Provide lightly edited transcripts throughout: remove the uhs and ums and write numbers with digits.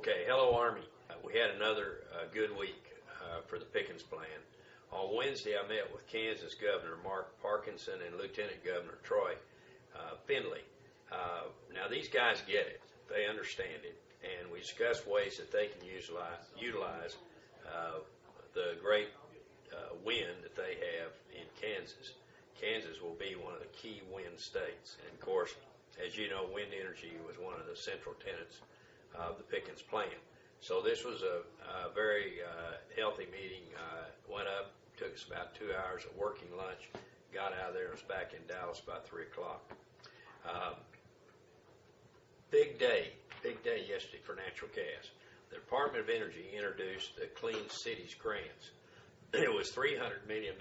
Okay, hello Army. We had another good week for the Pickens Plan. On Wednesday, I met with Kansas Governor Mark Parkinson and Lieutenant Governor Troy Finley. Now these guys get it; they understand it, and we discussed ways that they can utilize the great wind that they have in Kansas. Kansas will be one of the key wind states, and of course, as you know, wind energy was one of the central tenets of the Pickens Plan. So this was a very healthy meeting. Went up, took us about 2 hours of working lunch, got out of there and was back in Dallas about 3 o'clock. Big day yesterday for natural gas. The Department of Energy introduced the Clean Cities Grants. It was $300 million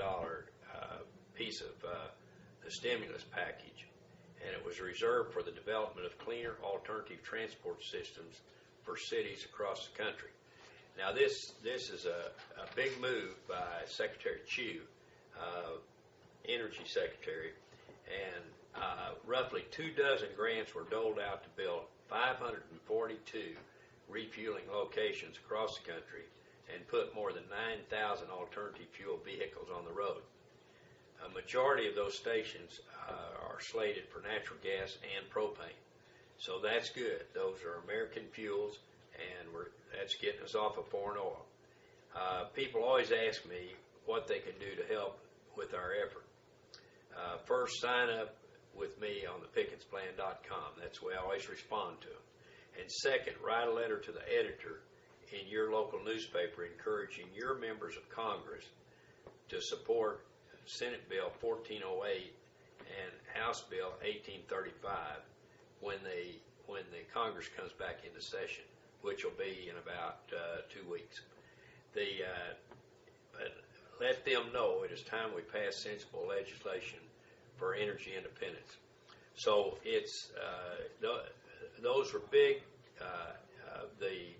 piece of the stimulus package, and it was reserved for the development of cleaner alternative transport systems for cities across the country. Now this is a big move by Secretary Chu, Energy Secretary, and roughly 24 grants were doled out to build 542 refueling locations across the country and put more than 9,000 alternative fuel vehicles on the road. A majority of those stations are slated for natural gas and propane. So that's good. Those are American fuels, and that's getting us off of foreign oil. People always ask me what they can do to help with our effort. First, sign up with me on the PickensPlan.com. That's the way I always respond to them. And second, write a letter to the editor in your local newspaper encouraging your members of Congress to support Senate Bill 1408 and House Bill 1835 when the Congress comes back into session, which will be in about 2 weeks. But let them know it is time we pass sensible legislation for energy independence. So it's those were big. The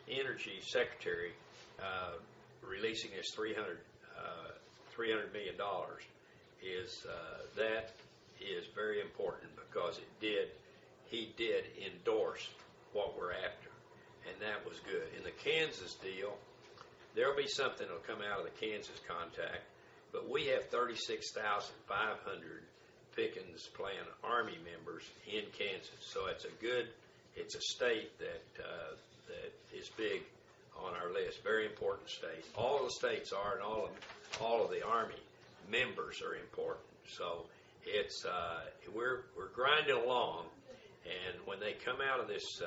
Energy Secretary releasing his $300 million that is very important because he did endorse what we're after, and that was good. In the Kansas deal, there'll be something that'll come out of the Kansas contact, but we have 36,500 Pickens Plan Army members in Kansas, so it's a state that is big on our list. Very important state. All the states are, and all of the Army members are important. So it's we're grinding along, and when they come out of this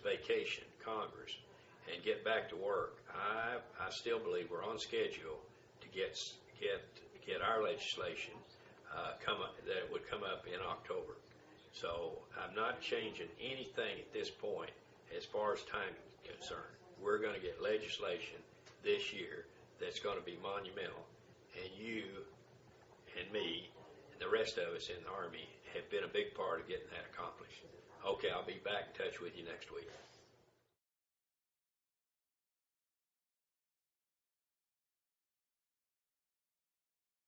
vacation, Congress, and get back to work, I still believe we're on schedule to get our legislation that would come up in October. So I'm not changing anything at this point as far as time is concerned. We're going to get legislation this year that's going to be monumental, and you and me and the rest of us in the Army have been a big part of getting that accomplished. Okay, I'll be back in touch with you next week.